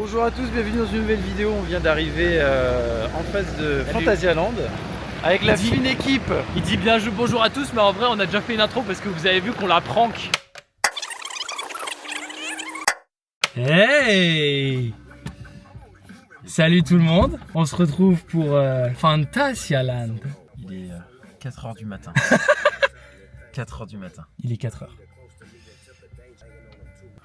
Bonjour à tous, bienvenue dans une nouvelle vidéo. On vient d'arriver en face de Phantasialand avec la fine équipe. Il dit bien bonjour à tous, mais en vrai on a déjà fait une intro parce que vous avez vu qu'on la prank. Hey! Salut tout le monde, on se retrouve pour Phantasialand. Il est 4h du matin. 4h du matin. Il est 4h.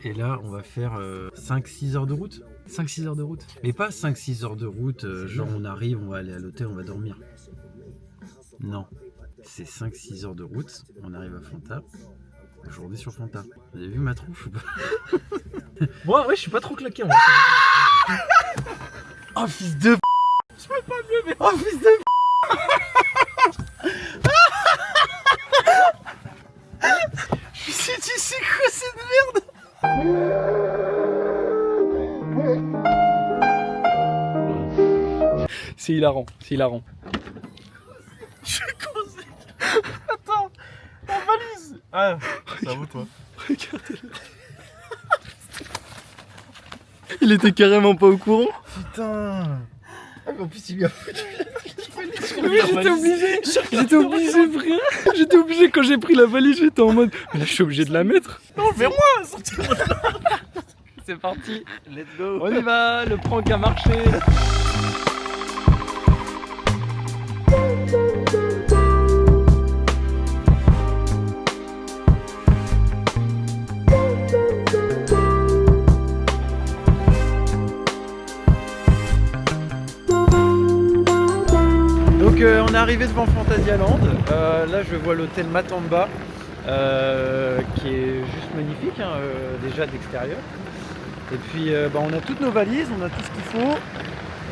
Et là, on va faire 5-6 heures de route. 5-6 heures de route. Mais pas 5-6 heures de route, genre on arrive, on va aller à l'hôtel, on va dormir. Non, c'est 5-6 heures de route, on arrive à Fanta. Aujourd'hui sur Fanta. Vous avez vu ma tronche ou pas? Moi, ouais, je suis pas trop claqué. Moi. Oh fils de Je peux pas me lever. Oh fils de Je me suis dit, c'est quoi cette merde? C'est hilarant, c'est hilarant. Je suis causé. Attends, la valise. Ah, c'est à vous toi. Regardez-le. Il était carrément pas au courant. Putain. Ah mais en plus il lui a foutu. Oui, j'étais obligé frère. J'étais obligé quand j'ai pris la valise, j'étais en mode mais là je suis obligé de la mettre. Non, vers moi, sortez-moi. C'est parti, Let's go. on y va, le prank a marché. Donc on est arrivé devant Phantasialand. Là je vois l'hôtel Matamba qui est juste magnifique déjà d'extérieur. Et puis on a toutes nos valises, on a tout ce qu'il faut.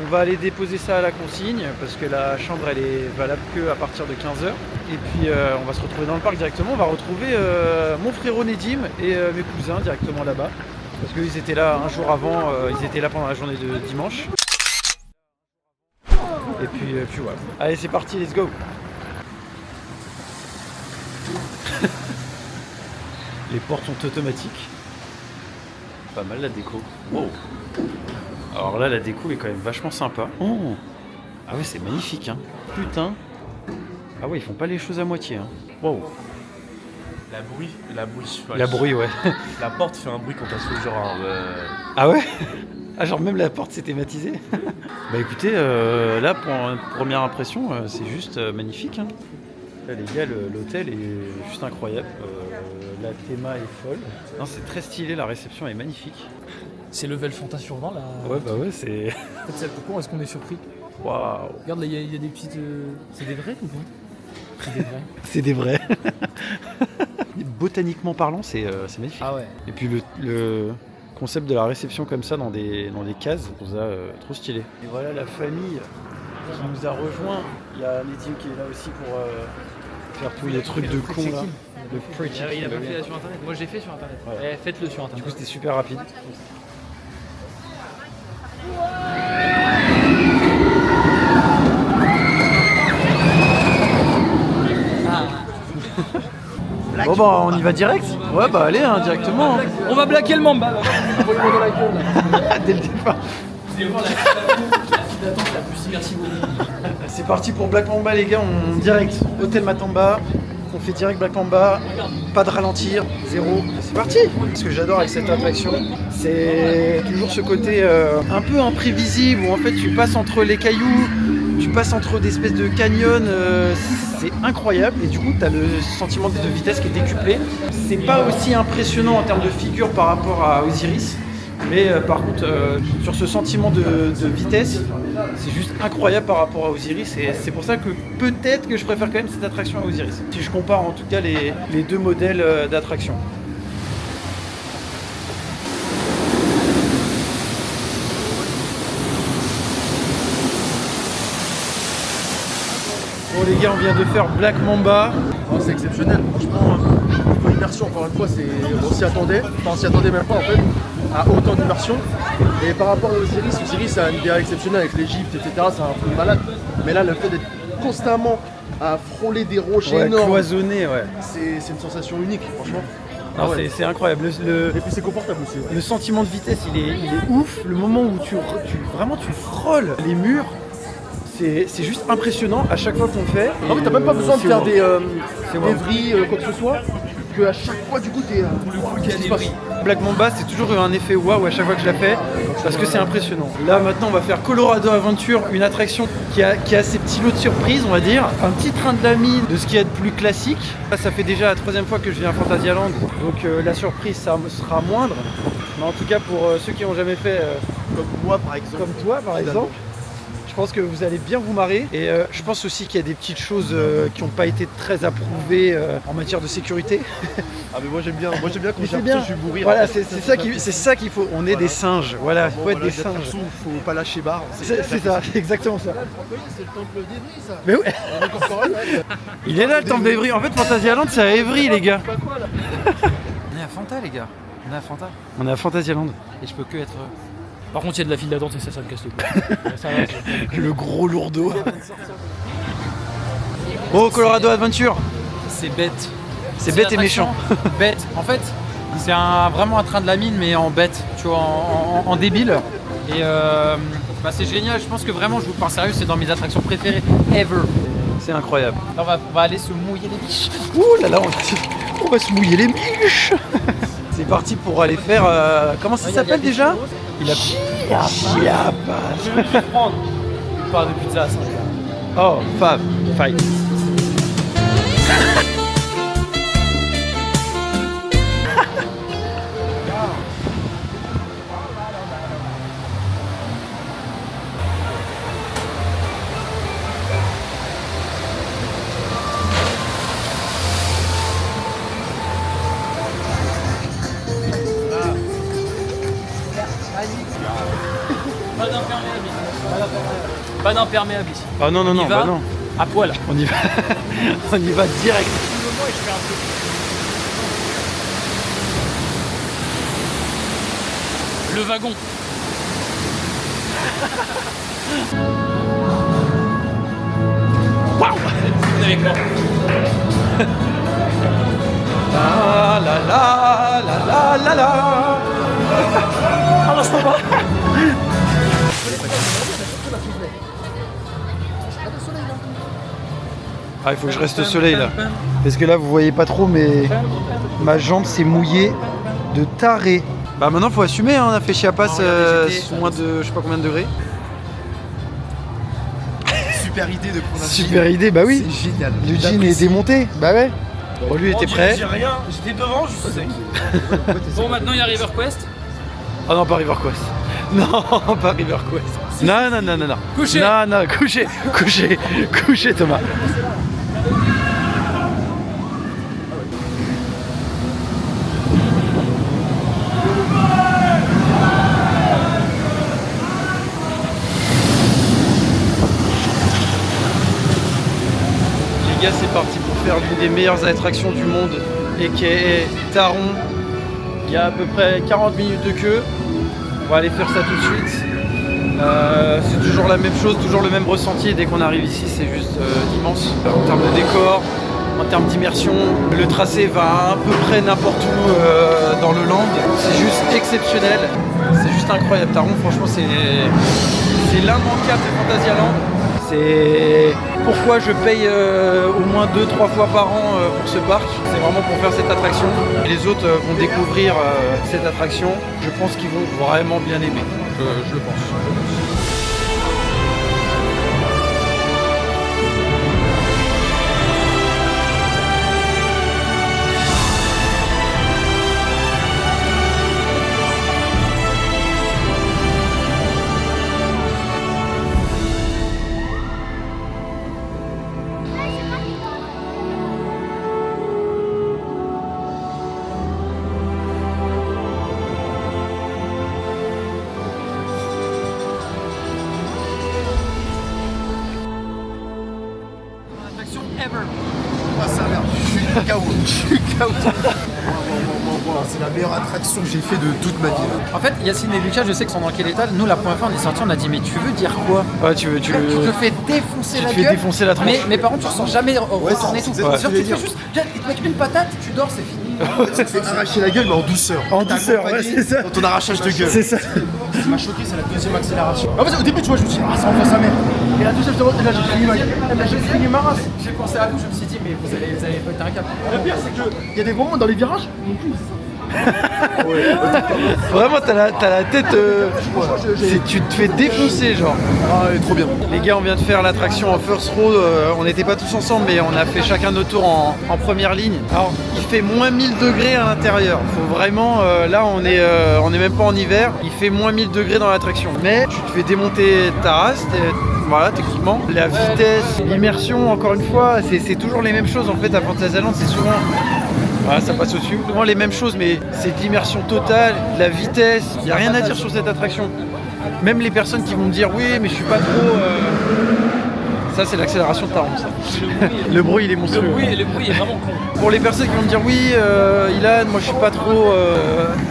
On va aller déposer ça à la consigne parce que la chambre elle est valable que à partir de 15h. Et puis on va se retrouver dans le parc directement. On va retrouver mon frérot Nedim et mes cousins directement là-bas. Parce qu'ils étaient là un jour avant, ils étaient là pendant la journée de dimanche. Et puis voilà. Allez c'est parti, let's go. Les portes sont automatiques. Pas mal la déco. Wow. Alors là la déco est quand même vachement sympa. Oh. Ah ouais c'est magnifique hein. Putain. Ah ouais ils font pas les choses à moitié hein. Wow. La bruit ouais. La porte fait un bruit quand elle se fait genre Ah ouais. Ah genre même la porte c'est thématisé. Bah écoutez là pour une première impression c'est juste magnifique hein. Là les gars l'hôtel est juste incroyable. La théma est folle. Non c'est très stylé, la réception est magnifique. C'est level Fanta sur 20 là. Ouais bah ouais c'est. En fait, pourquoi est-ce qu'on est surpris? Waouh. Regarde là, il y a des petites. C'est des vrais ou pas? C'est des vrais. C'est des vrais. Botaniquement parlant c'est magnifique. Ah ouais. Et puis le concept de la réception comme ça dans des cases, on nous a trop stylé. Et voilà la famille qui nous a rejoint. Il y a Nedim qui est là aussi pour faire tous les trucs de con là. Le pre-check-in. Il a pas fait sur internet. Moi j'ai fait sur internet. Ouais. Faites-le sur internet. Du coup c'était super rapide. Bon bah on y va direct. Ouais bah allez hein, directement. On va blaquer le Mamba. Dès le départ. Merci beaucoup. C'est parti pour Black Mamba les gars, on direct. Hôtel Matamba, on fait direct Black Mamba, pas de ralentir, zéro. C'est parti. Ce que j'adore avec cette attraction, c'est toujours ce côté un peu imprévisible où en fait tu passes entre les cailloux, tu passes entre des espèces de canyons, c'est incroyable et du coup tu as le sentiment de vitesse qui est décuplé. C'est pas aussi impressionnant en termes de figure par rapport à Osiris. Mais par contre, sur ce sentiment de vitesse, c'est juste incroyable par rapport à Osiris et c'est pour ça que peut-être que je préfère quand même cette attraction à Osiris. Si je compare en tout cas les deux modèles d'attraction. Bon les gars, on vient de faire Black Mamba. Oh, c'est exceptionnel, franchement. Niveau immersion, encore une fois, on s'y attendait. Enfin, on s'y attendait même pas en fait, à autant d'immersion. Et par rapport à Osiris a une idée exceptionnelle avec l'Égypte, etc. C'est un truc malade. Mais là, le fait d'être constamment à frôler des rochers énormes, cloisonné, ouais. c'est une sensation unique, franchement. Non, ouais. c'est incroyable. Et puis c'est confortable aussi. Ouais. Le sentiment de vitesse, il est ouf. Le moment où vraiment tu frôles les murs, c'est juste impressionnant à chaque fois qu'on le fait. En fait, t'as même pas besoin de c'est faire wow. des wow. vrilles, quoi que ce soit. Que à chaque fois, du coup, t'es. Qu'est-ce qui se passe? Black Mamba, c'est toujours eu un effet waouh à chaque fois que je la fais, parce que c'est impressionnant. Là maintenant, on va faire Colorado Adventure, une attraction qui a ses petits lots de surprises, on va dire. Un petit train de la mine de ce qu'il y a de plus classique. Là, ça fait déjà la 3e fois que je viens à Fantasyland, donc la surprise ça sera moindre. Mais en tout cas, pour ceux qui n'ont jamais fait, Comme moi, par exemple. comme toi par exemple, je pense que vous allez bien vous marrer. Et je pense aussi qu'il y a des petites choses qui n'ont pas été très approuvées en matière de sécurité. Ah, mais moi j'aime bien quand Mais j'ai c'est l'impression bien. que je vais mourir. Voilà, en fait. c'est ça qu'il faut. On est des singes. Voilà, il faut être des singes. Faut pas lâcher barre. C'est ça, c'est exactement ça. C'est le temple d'Evry, ça. Mais ouais, On est encore correct, ouais. il est là le temple d'Evry. En fait, Fantasyland, c'est à Evry, les gars. Je sais pas quoi, là. On est à Fanta, les gars. On est à Fanta. On est à Fantasyland. Et je peux que être. Par contre, il y a de la file d'attente et ça me casse les couilles. Ça va, c'est- Le gros lourdeau. Oh, Colorado Adventure. C'est bête. C'est bête et l'attraction méchant. Bête. En fait, c'est vraiment un train de la mine, mais en bête, tu vois, en débile. Et c'est génial. Je pense que vraiment, je vous parle sérieux, c'est dans mes attractions préférées ever. C'est incroyable. Là, on va aller se mouiller les biches. Ouh là là, on va se mouiller les miches. C'est parti pour aller faire. Comment ça s'appelle déjà? Il a Chiapas. Je vais te prendre une part de pizza à 5 Oh, Fab, fight. Pas d'imperméable ici. Ah non, non, On y non, va bah non. à poil. On y va. On y va direct. Le wagon. Waouh. Avec moi. La la la la la la la. Ah non, ça va. Ah, il faut que je reste au soleil là. Parce que là, vous voyez pas trop, mais ma jambe s'est mouillée de taré. Bah maintenant, faut assumer, hein, on a fait Chiapas sous moins de je sais pas combien de degrés. Super idée de prendre un Super idée, bah oui. C'est génial. Le jean est démonté, bah ouais. Bon, lui était prêt. J'ai rien, j'étais devant, je sais. Bon, maintenant il y a River Quest. Ah non, pas River Quest. Non, pas River Quest. Non, non, non, non, non. Couché. Non, non, couché, couché, couché, Thomas. Les gars, c'est parti pour faire l'une des meilleures attractions du monde, et qui est Taron. Il y a à peu près 40 minutes de queue. On va aller faire ça tout de suite. C'est toujours la même chose, toujours le même ressenti. Et dès qu'on arrive ici, c'est juste immense. En termes de décor, en termes d'immersion, le tracé va à peu près n'importe où dans le land. C'est juste exceptionnel. C'est juste incroyable. Taron, franchement, c'est l'immanquable de Fantasyland. C'est pourquoi je paye au moins 2-3 fois par an pour ce parc. C'est vraiment pour faire cette attraction. Les autres vont découvrir cette attraction. Je pense qu'ils vont vraiment bien aimer. Je le pense. Ah, ça a l'air. Je suis KO. Je suis KO. C'est la meilleure attraction que j'ai fait de toute ma vie. En fait, Yacine et Lucas, je sais qu'ils sont dans quel état. Nous, la première fois, on est sortis, on a dit, mais tu veux dire quoi? Ouais, tu Tu te fais défoncer tu la te fais gueule. défoncer la tronche. Mais par contre, tu ressens jamais retourner c'est tout. ce que Genre, je tu te voulais fais juste, il te met une patate, tu dors, c'est fini. C'est arracher la gueule, mais en douceur. En douceur, ouais, c'est ça. Dans ton arrachage de gueule. C'est ça. Ce qui m'a choqué, c'est la deuxième accélération. En fait, au début, tu vois, je me suis dit, ah, ça envoie sa mère. Et la deuxième, je te là, j'ai fini ma race. J'ai pensé à vous, je me suis dit, mais vous allez péter un cap. Le pire, c'est qu'il y a des moments dans les virages. Vraiment, t'as la tête. Tu te fais défoncer, genre. Ah, elle est trop bien. Les gars, on vient de faire l'attraction en first row. On n'était pas tous ensemble, mais on a fait chacun notre tour en première ligne. Alors, il fait moins 1000 degrés à l'intérieur. Faut vraiment. Là, on est même pas en hiver. Il fait moins 1000 degrés dans l'attraction. Mais tu te fais démonter ta race. Voilà, techniquement. La vitesse, l'immersion, encore une fois, c'est toujours les mêmes choses en fait à Fantasyland. C'est souvent. Voilà, ça passe au-dessus. Souvent les mêmes choses, mais c'est de l'immersion totale, de la vitesse. Il n'y a rien à dire sur cette attraction. Même les personnes qui vont me dire oui, mais je suis pas trop. Ça, c'est l'accélération de Taron, ça. Le bruit, il est monstrueux. Le bruit est vraiment con. Pour les personnes qui vont me dire oui, Ilan, moi je suis pas trop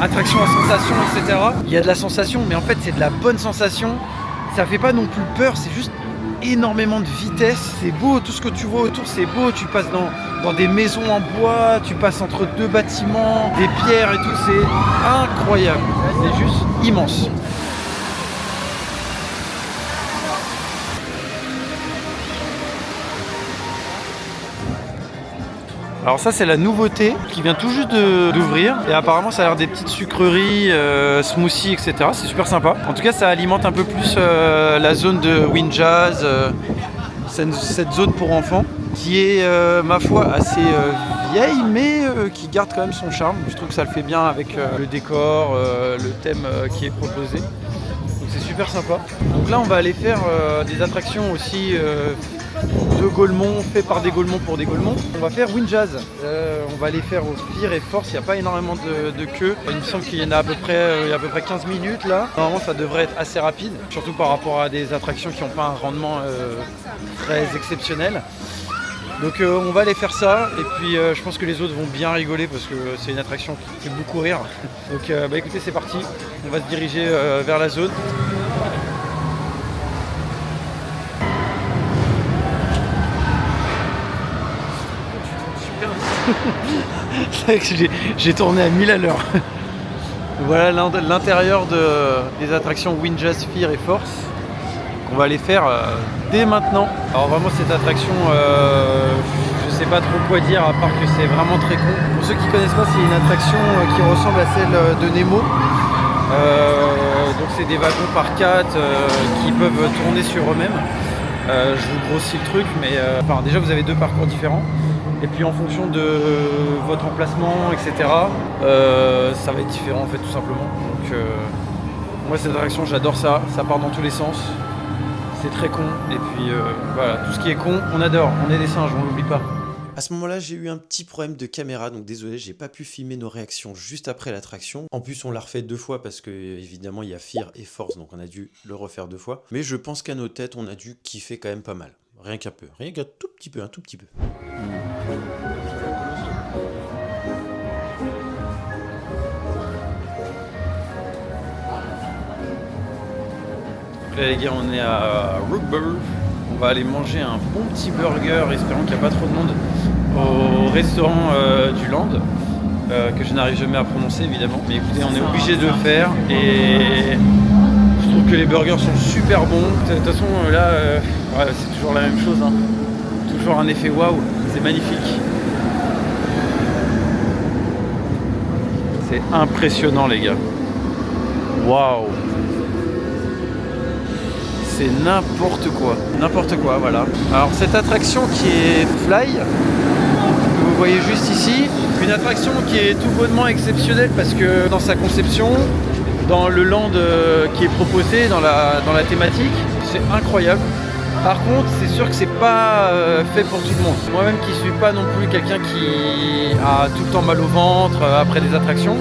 attraction à sensation, etc. Il y a de la sensation, mais en fait, c'est de la bonne sensation. Ça fait pas non plus peur, c'est juste énormément de vitesse, c'est beau, tout ce que tu vois autour c'est beau, tu passes dans des maisons en bois, tu passes entre deux bâtiments, des pierres et tout, c'est incroyable, c'est juste immense. Alors ça c'est la nouveauté qui vient tout juste d'ouvrir et apparemment ça a l'air des petites sucreries, smoothies, etc. C'est super sympa. En tout cas ça alimente un peu plus la zone de Wind Jazz, cette zone pour enfants qui est ma foi assez vieille mais qui garde quand même son charme. Je trouve que ça le fait bien avec le décor, le thème qui est proposé. Donc c'est super sympa. Donc là on va aller faire des attractions aussi de Gaulmont, fait par des Gaulmont pour des Gaulmont. On va faire Wind Jazz. On va aller faire au Fear et Force. Il n'y a pas énormément de queue. Il me semble qu'il y en a à peu près 15 minutes là. Normalement, ça devrait être assez rapide, surtout par rapport à des attractions qui n'ont pas un rendement très exceptionnel. Donc on va aller faire ça et puis je pense que les autres vont bien rigoler parce que c'est une attraction qui fait beaucoup rire. Donc écoutez, c'est parti. On va se diriger vers la zone. C'est vrai que j'ai tourné à 1000 à l'heure. Voilà l'intérieur des attractions Wind Jazz, Fear et Force qu'on va aller faire dès maintenant. Alors vraiment cette attraction, je sais pas trop quoi dire à part que c'est vraiment très con. Pour ceux qui connaissent pas, c'est une attraction qui ressemble à celle de Nemo. Donc c'est des wagons par 4 qui peuvent tourner sur eux-mêmes. Je vous grossis le truc, mais déjà vous avez deux parcours différents. Et puis en fonction de votre emplacement, etc., ça va être différent en fait tout simplement. Donc moi cette attraction j'adore ça, ça part dans tous les sens. C'est très con. Et puis voilà, tout ce qui est con, on adore, on est des singes, on l'oublie pas. À ce moment-là, j'ai eu un petit problème de caméra, donc désolé, j'ai pas pu filmer nos réactions juste après l'attraction. En plus, on l'a refait 2 fois parce que évidemment il y a Fear et Force, donc on a dû le refaire 2 fois. Mais je pense qu'à nos têtes, on a dû kiffer quand même pas mal. Rien qu'un peu, rien qu'un tout petit peu, un tout petit peu. Là les gars, on est à Rookburg. On va aller manger un bon petit burger, espérons qu'il n'y a pas trop de monde, au restaurant du Land, que je n'arrive jamais à prononcer évidemment. Mais écoutez, on est obligé de le faire et je trouve que les burgers sont super bons. De toute façon là, c'est toujours la même chose, hein. Toujours un effet waouh, c'est magnifique. C'est impressionnant les gars. Waouh! C'est n'importe quoi, voilà. Alors cette attraction qui est Fly, que vous voyez juste ici, une attraction qui est tout bonnement exceptionnelle parce que dans sa conception, dans le land qui est proposé, dans la thématique, c'est incroyable. Par contre, c'est sûr que c'est pas fait pour tout le monde. Moi-même qui suis pas non plus quelqu'un qui a tout le temps mal au ventre après des attractions,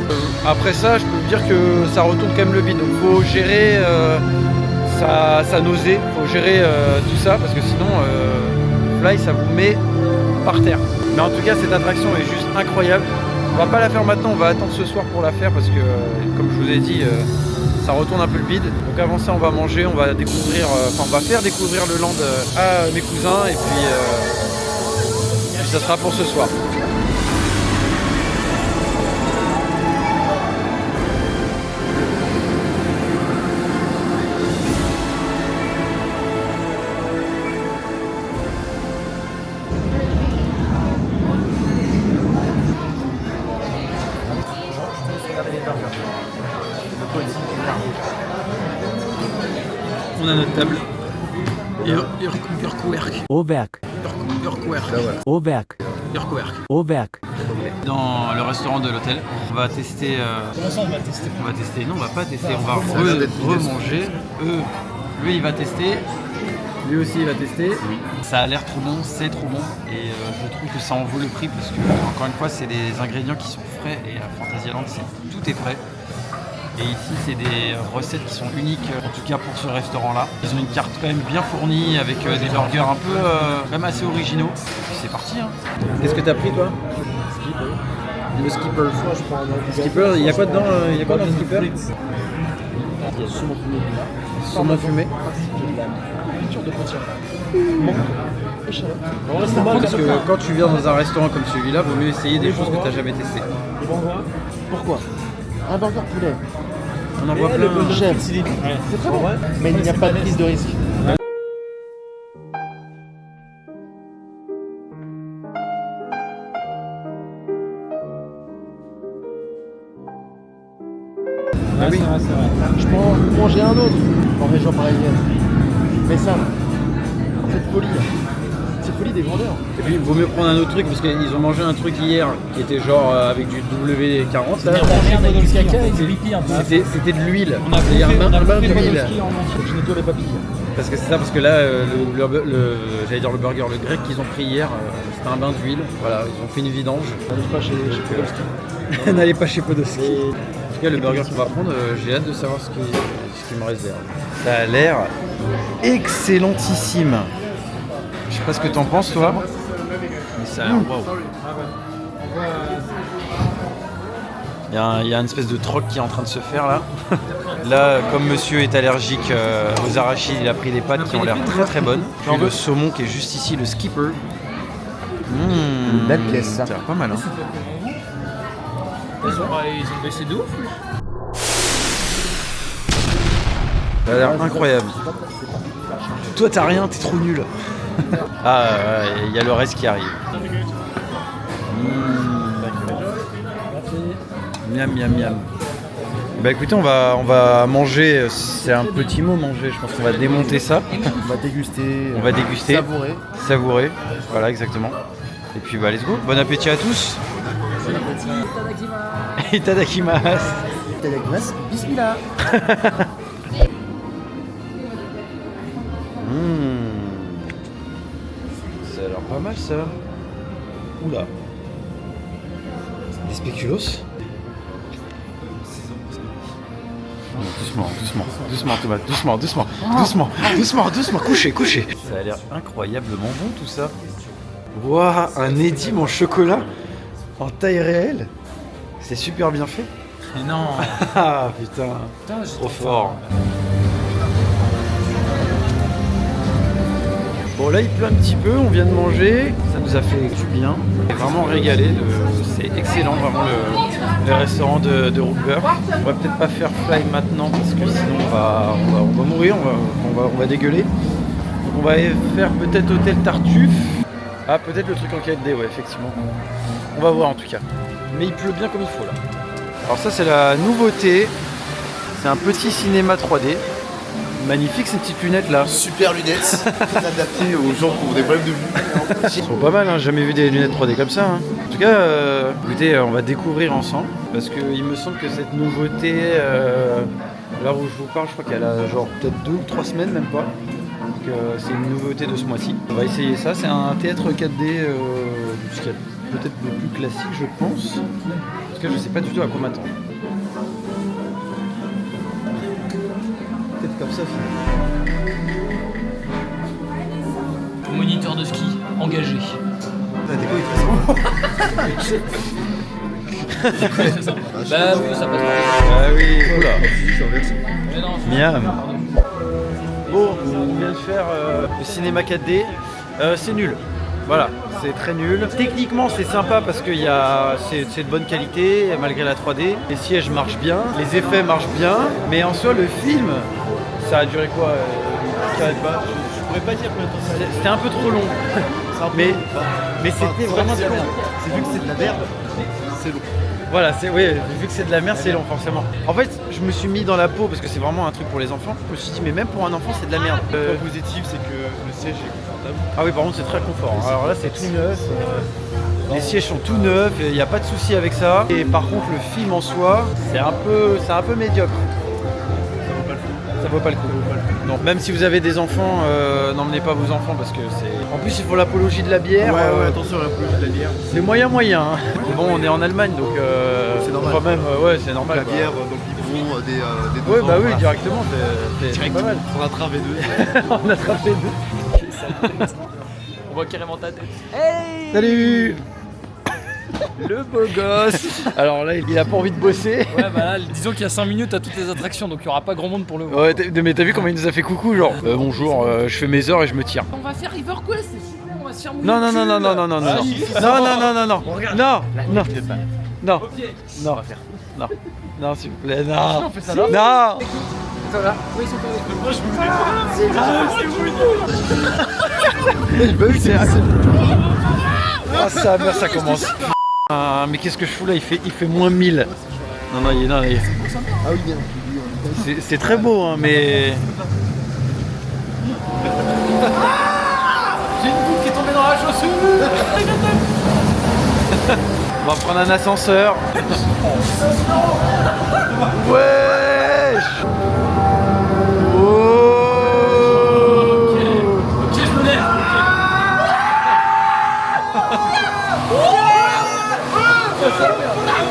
après ça, je peux vous dire que ça retourne quand même le bide. Donc faut gérer sa nausée, faut gérer tout ça parce que sinon Fly ça vous met par terre. Mais en tout cas cette attraction est juste incroyable. On va pas la faire maintenant, on va attendre ce soir pour la faire parce que comme je vous ai dit ça retourne un peu le bide. Donc avant ça on va manger, on va découvrir, on va faire découvrir le land à mes cousins et puis ça sera pour ce soir. On a notre table. Urkwerk. Oberk. Urkwerk. Oberk. Urkwerk. Oberk. Dans le restaurant de l'hôtel, on va tester. Comment ça, on va tester? On va tester. Non, on va pas tester. On va remanger. Lui, il va tester. Lui aussi, il va tester. Ça a l'air trop bon, c'est trop bon. Et je trouve que ça en vaut le prix parce que, encore une fois, c'est des ingrédients qui sont frais. Et à Fantasyland, tout est frais. Et ici, c'est des recettes qui sont uniques, en tout cas pour ce restaurant-là. Ils ont une carte quand même bien fournie avec des burgers un peu quand même assez originaux. Et puis c'est parti. Hein. Qu'est-ce que t'as pris, toi? Le skipper. Skipper, il y a quoi dedans? Il y a quoi dans le skipper? Il y a saumon fumé. Saumon fumé. Culture de potier. Parce que quand tu viens dans un restaurant comme celui-là, vaut mieux essayer des choses que tu n'as jamais testées. Pourquoi? Un burger poulet. On en voit plein. Chef. C'est très bon. Mais il n'y a pas de prise de risque. Ah oui. Je peux en manger un autre en région parisienne. Mais ça, cette folie des vendeurs. Et puis il vaut mieux prendre un autre truc parce qu'ils ont mangé un truc hier qui était genre avec du W40 là. C'était de l'huile. C'est un bain d'huile. Je nettoie les papilles. Parce que c'est ça, parce que là, j'allais dire le burger, le grec qu'ils ont pris hier, c'était un bain d'huile. Voilà, ils ont fait une vidange. N'allez pas chez Podolski. N'allez pas chez Podolski. En tout cas, le burger qu'on va prendre, j'ai hâte de savoir ce qui me réserve. Ça a l'air excellentissime. Je sais pas ce que t'en penses, toi. Mais ça a l'air waouh. Il y a une espèce de troc qui est en train de se faire là. Là, comme monsieur est allergique aux arachides, il a pris des pâtes qui ont l'air très très bonnes. Puis le saumon qui est juste ici, le skipper. Une belle pièce, ça. Ça a l'air pas mal, hein. Ils ont baissé de ouf. Ça a l'air incroyable. Toi, t'as rien, t'es trop nul. Ah, il y a le reste qui arrive. Miam, miam, miam. Bah écoutez, on va manger, c'est un petit mot manger, je pense qu'on va démonter ça. On va déguster. On va déguster. Savourer. Voilà, exactement. Et puis bah let's go, bon appétit à tous. Itadakimasu. Itadakimasu. Bismillah. Ça a l'air pas mal ça. Oula. Des spéculoos. Doucement tomate, doucement, couchez. Ça a l'air incroyablement bon tout ça. Waouh, un édime en chocolat en taille réelle. C'est super bien fait. Mais non. Ah putain, trop fort. Bon là il pleut un petit peu, on vient de manger, ça nous a fait du bien. On est vraiment régalé, c'est excellent vraiment le restaurant de Rookburg. On va peut-être pas faire fly maintenant parce que sinon on va mourir, on va dégueuler. Donc on va faire peut-être hôtel Tartuffe. Ah peut-être le truc en 4D, ouais effectivement. On va voir en tout cas. Mais il pleut bien comme il faut là. Alors ça c'est la nouveauté, c'est un petit cinéma 3D. Magnifique ces petites lunettes là. Super lunettes. Adaptées aux gens qui ont des problèmes de vue. Ils sont pas mal, hein. J'ai jamais vu des lunettes 3D comme ça. Hein. En tout cas, écoutez, on va découvrir ensemble. Parce qu'il me semble que cette nouveauté, là où je vous parle, je crois qu'elle a genre peut-être 2 ou 3 semaines, même pas. Donc c'est une nouveauté de ce mois-ci. On va essayer ça. C'est un théâtre 4D, ce qui est peut-être le plus classique, je pense. En tout cas, je sais pas du tout à quoi m'attendre. Peut-être comme ça. Moniteur de ski, engagé. La déco est très simple. Bah oui, ça passe. Ah oui, oula. Mais non, Miam. Bon, on vient de faire le cinéma 4D. C'est nul. Voilà, c'est très nul. Techniquement, c'est sympa parce que c'est de bonne qualité malgré la 3D. Les sièges marchent bien, les effets marchent bien, mais en soi, le film, ça a duré quoi? Je pourrais pas dire combien de temps ça a duré. C'était un peu trop long. Mais c'était vraiment trop long. C'est vu que c'est de la merde, c'est long. Voilà, oui, vu que c'est de la merde, c'est long forcément. En fait, je me suis mis dans la peau parce que c'est vraiment un truc pour les enfants. Je me suis dit, mais même pour un enfant, c'est de la merde. Le point positif, c'est que le siège est confortable. Ah oui, par contre, c'est très confort. Alors là, c'est tout neuf. Les sièges sont tout neufs, il n'y a pas de souci avec ça. Et par contre, le film en soi, c'est un peu médiocre. Ça vaut pas le coup. Donc même si vous avez des enfants, n'emmenez pas vos enfants parce que c'est... En plus, ils font l'apologie de la bière. Ouais, attention à l'apologie de la bière. C'est moyen. Hein. Mais bon, on est en Allemagne, donc c'est normal. quand même, ouais, c'est normal. La quoi. bière dans le biberon, des Ouais, dosants, bah oui, voilà. directement, c'est pas mal. On attrape les deux. On a attrapé deux. On voit carrément ta tête. Salut. Le beau gosse. Alors là, il a pas envie de bosser. Ouais, bah là, disons qu'il y a 5 minutes à toutes les attractions, donc il y aura pas grand monde pour le voir. Ouais, mais t'as vu comment il nous a fait coucou, genre bonjour, je fais mes heures et je me tire. On va faire River Quest, c'est super, on va se faire mouiller. Non, le cul. non. Non, non, s'il vous plaît, non. On fait ça là. Non. Oui, ils sont pas Ah, ça commence. Ah, mais qu'est-ce que je fous là, il fait moins 1000. Non, Ah oui, bien. c'est très beau, hein, mais... J'ai une goutte qui est tombée dans la chaussure. On va prendre un ascenseur. Wesh. Oh. Ok, je me lève.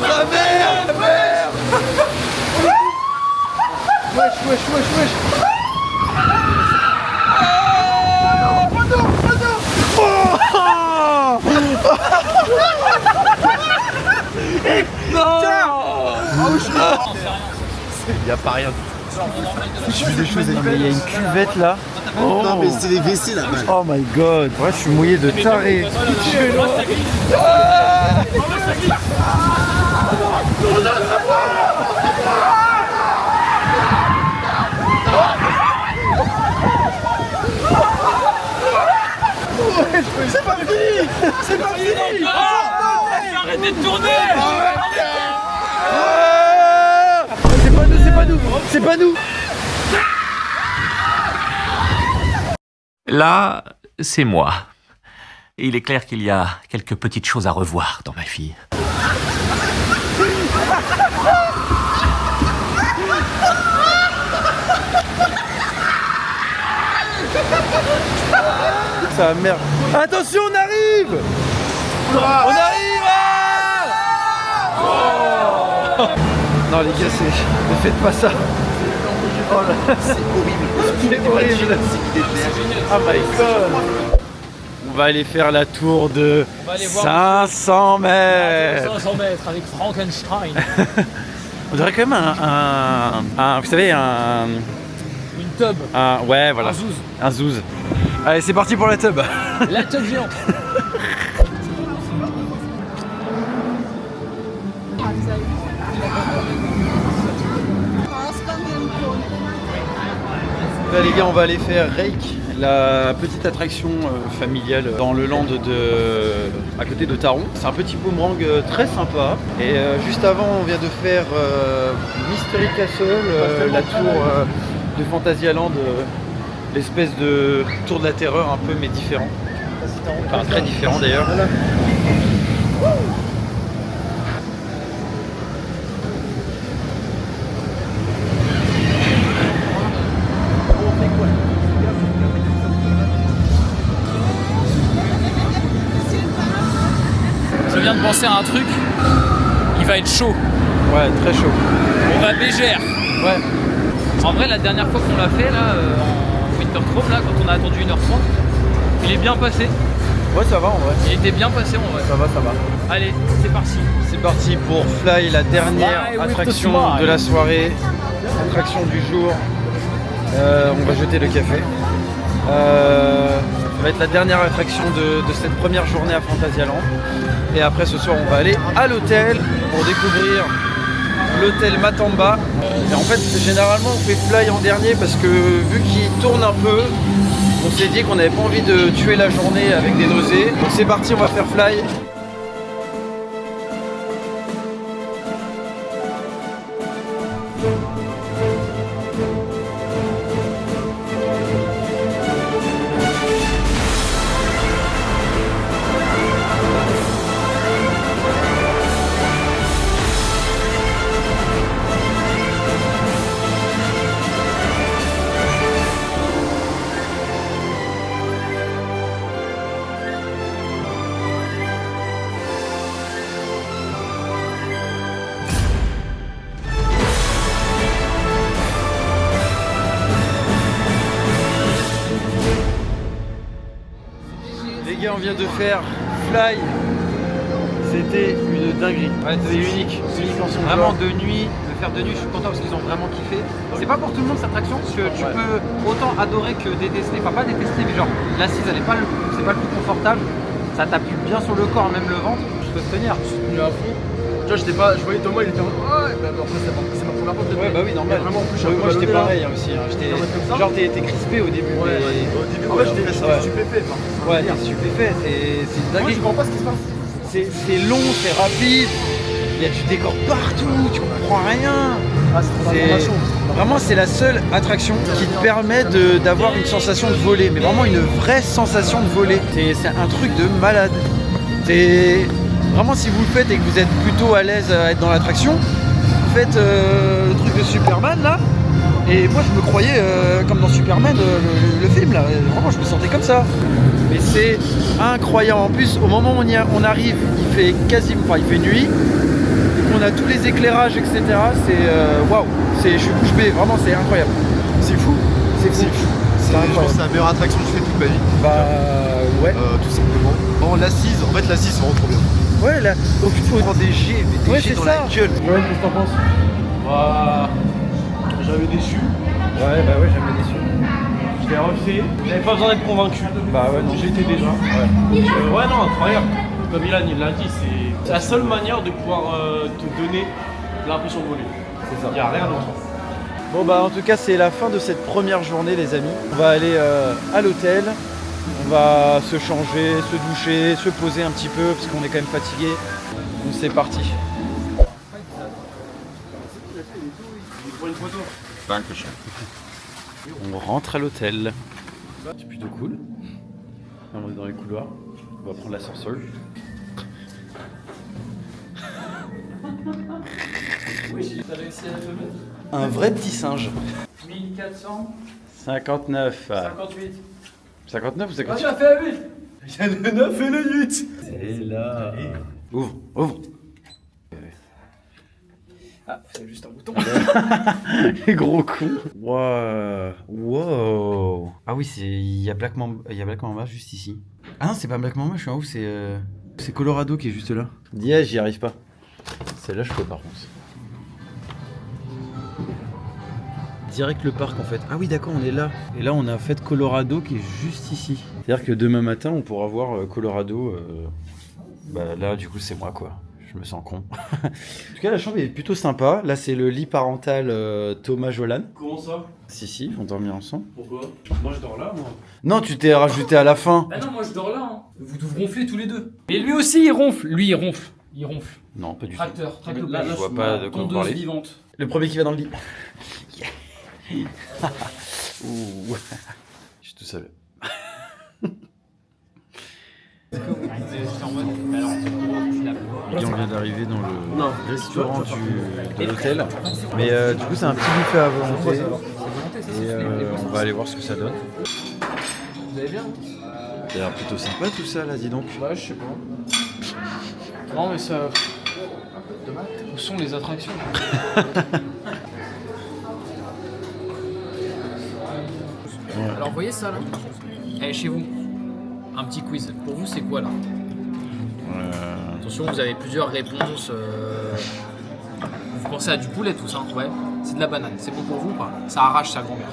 La merde. Wesh. Il n'y a pas rien. Je suis des choses, mais il y a une cuvette là. Oh. Non, mais c'est les WC là-bas. Oh my god. Ouais, je suis mouillé de taré. C'est pas fini. Arrêtez de tourner. C'est pas nous. Là, c'est moi. Il est clair qu'il y a quelques petites choses à revoir dans ma fille. Ça merde. Attention, on arrive. On arrive. Oh. Non les gars, ne faites pas ça. Oh là. C'est horrible. Oh my god. On va aller faire la tour de va aller voir 500 mètres. 500 mètres avec Frankenstein. On dirait quand même un vous savez, Une tub. ouais, voilà. Un zouz. Allez, c'est parti pour la tub. La tub géante. Là les gars, on va aller faire Rake, la petite attraction familiale dans le land à côté de Taron. C'est un petit boomerang très sympa. Et juste avant, on vient de faire Mystery Castle, la tour de Fantasyland, l'espèce de tour de la terreur un peu mais différent. Enfin très différent d'ailleurs. Je viens de penser à un truc. Il va être chaud. Ouais, très chaud. On va bégère. Ouais. En vrai, la dernière fois qu'on l'a fait là, en Winterchrome, là, quand on a attendu 1h30, il est bien passé. Ouais, ça va en vrai. Il était bien passé en vrai. Ça va. Allez, c'est parti. C'est parti pour Fly, la dernière Fly with the attraction smile. de la soirée, attraction du jour. On va jeter le café. Ça va être la dernière attraction de cette première journée à Fantasyland. Et après ce soir, on va aller à l'hôtel pour découvrir l'hôtel Matamba. Et en fait, généralement, on fait Fly en dernier parce que vu qu'il tourne un peu, on s'est dit qu'on n'avait pas envie de tuer la journée avec des nausées. Donc c'est parti, on va faire Fly. gars, on vient de faire Fly. C'était une dinguerie. Ouais, c'est unique en son Vraiment genre. de nuit, le faire de nuit, je suis content parce qu'ils ont vraiment kiffé. C'est pas pour tout le monde cette attraction parce que tu peux autant adorer que détester. Enfin pas détester mais genre l'assise elle est pas c'est pas le plus confortable. Ça t'appuie bien sur le corps, même le ventre. Je peux te tenir. Je suis tenu à fond. Tu vois, je voyais Thomas, il était en mode ouais, mais après c'est ma première fois de Ouais, bah oui, normal. Vraiment, en plus, je suis un peu moi j'étais ballonné, pareil là. aussi. T'es en mode comme ça Genre t'es crispé au début. Ouais, mais... au début, En fait, j'étais ouais. stupéfait. Enfin, Ouais, t'es stupéfait, c'est Moi, dingue. je comprends pas ce qui se passe. C'est long, c'est rapide. Il y a du décor partout, tu comprends rien. Ah, c'est trop d'informations. Vraiment, c'est la seule attraction qui te permet d'avoir une sensation de voler, mais vraiment une vraie sensation de voler. C'est un truc de malade. C'est vraiment, si vous le faites et que vous êtes plutôt à l'aise à être dans l'attraction, faites le truc de Superman là. Et moi, je me croyais comme dans Superman, le film là. Vraiment, je me sentais comme ça. Mais c'est incroyable. En plus, au moment où on arrive, il fait il fait nuit. On a tous les éclairages, etc. C'est waouh. Je suis bouche bée. Vraiment, c'est incroyable. C'est fou. C'est fou. Je pense que c'est la meilleure attraction que je fais toute ma vie. Bah ouais. Tout simplement. Bon, l'assise, en fait, l'assise, c'est vraiment trop bien. Ouais, là. Tu prends des jets, mais des Ouais, jets c'est dans ça. la gueule. Ouais, qu'est-ce que t'en penses? J'avais déçu, Ouais, bah ouais, j'avais déçu. je l'ai refait, j'avais pas besoin d'être convaincu. Bah ouais, non. J'étais déjà. Ouais, non, incroyable. Comme Ilan il l'a dit, c'est la seule manière de pouvoir te donner l'impression de voler. C'est ça. Il n'y a rien d'autre. Bon bah en tout cas c'est la fin de cette première journée les amis. On va aller à l'hôtel, on va se changer, se doucher, se poser un petit peu parce qu'on est quand même fatigué. Donc c'est parti. On rentre à l'hôtel. C'est plutôt cool. Là, on est dans les couloirs. On va prendre l'ascenseur. Un vrai petit singe. 1400, 59. 58. 59 ou 58? Tu as fait à 8. Il y a le 9 et le 8. C'est là. Ouvre, ouvre. Ah, c'est juste un bouton. Les gros cons. Wow. Wow. Ah oui, il y a Black Mamba juste ici. Ah non, c'est pas Black Mamba, je suis en haut, c'est Colorado qui est juste là. Dia, j'y arrive pas. Celle-là, je peux par contre. Direct le parc en fait. Ah oui, d'accord, on est là. Et là, on a en fait Colorado qui est juste ici. C'est-à-dire que demain matin, on pourra voir Colorado. Bah là, du coup, c'est moi quoi. Je me sens con. En tout cas, la chambre est plutôt sympa. Là, c'est le lit parental Thomas Jolan. Comment ça? Si, on dormit ensemble. Pourquoi? Moi je dors là, moi. Non, tu t'es rajouté à la fin. Bah non, moi je dors là. Hein. Vous ronflez tous les deux. Et lui aussi il ronfle. Lui il ronfle. Il ronfle. Non, pas du tout. Tracteur. Là, Je vois pas de quoi vous Tondeuse parlez. vivante. Le premier qui va dans le lit. Ouh. Je suis tout seul. On vient d'arriver dans le restaurant de l'hôtel. Mais du coup, c'est un petit buffet à volonté. Et on va aller voir ce que ça donne. Vous allez bien? Ça a l'air plutôt sympa tout ça là, dis donc. Ouais, je sais pas. Non, mais ça. Où sont les attractions? Alors, vous voyez ça là? Eh, chez vous, un petit quiz. Pour vous, c'est quoi là? Attention, vous avez plusieurs réponses. Vous pensez à du poulet, tout ça? Ouais. C'est de la banane. C'est bon pour vous ou pas? Ça arrache sa grand-mère.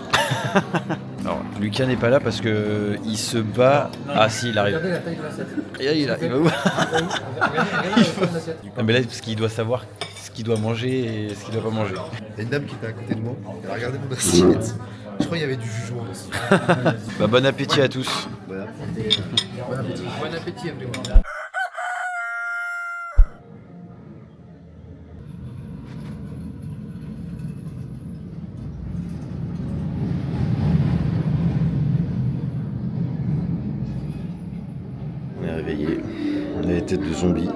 Alors, Lucas n'est pas là parce que il se bat. Ah si, il arrive. Regardez la taille de l'assiette. Il va où? Regardez l'assiette. Non mais là, parce qu'il doit savoir ce qu'il doit manger et ce qu'il doit pas manger. Il y a une dame qui était à côté de moi, elle a regardé mon assiette. Je crois qu'il y avait du jugement aussi. Bah, bon appétit à tous. Voilà. Bon appétit, everyone. On est réveillés. On a les têtes de zombies.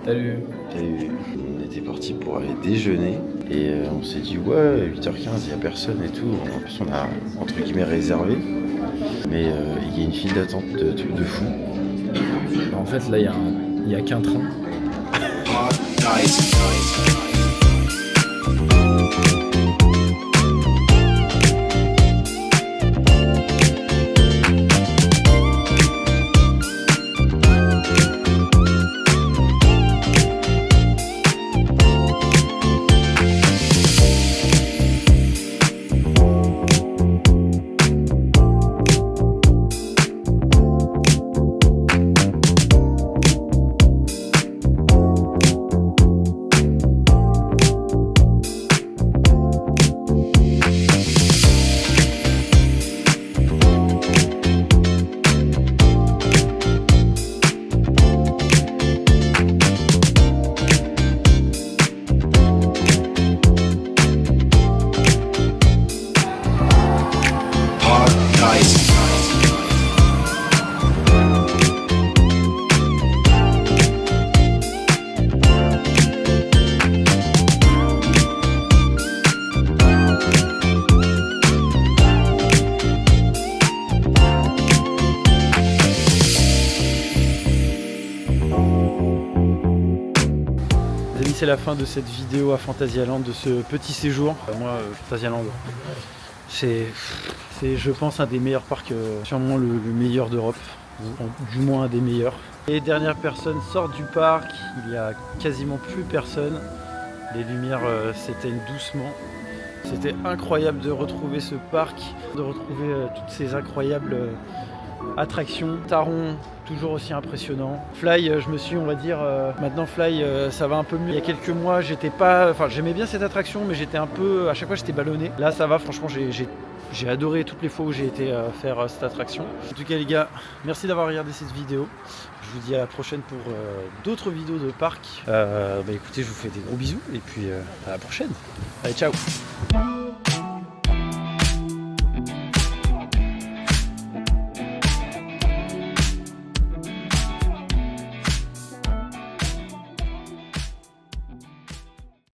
Salut. Salut. On était parti pour aller déjeuner et on s'est dit ouais 8h15 il n'y a personne et tout. En plus on a entre guillemets réservé. Mais il y a une file d'attente de trucs de fou. En fait là il y a qu'un train. C'est la fin de cette vidéo à Phantasialand, de ce petit séjour. Moi, Phantasialand, c'est je pense un des meilleurs parcs, sûrement le meilleur d'Europe, du moins un des meilleurs. Les dernières personnes sortent du parc, il y a quasiment plus personne. Les lumières s'éteignent doucement. C'était incroyable de retrouver ce parc, de retrouver toutes ces incroyables attractions. Taron, toujours aussi impressionnant. Fly, je me suis, on va dire, maintenant Fly, ça va un peu mieux. Il y a quelques mois, j'aimais bien cette attraction, mais j'étais un peu, à chaque fois j'étais ballonné. Là ça va, franchement, j'ai adoré toutes les fois où j'ai été faire cette attraction. En tout cas les gars, merci d'avoir regardé cette vidéo. Je vous dis à la prochaine pour d'autres vidéos de parc. Écoutez, je vous fais des gros bisous et puis à la prochaine. Allez, ciao.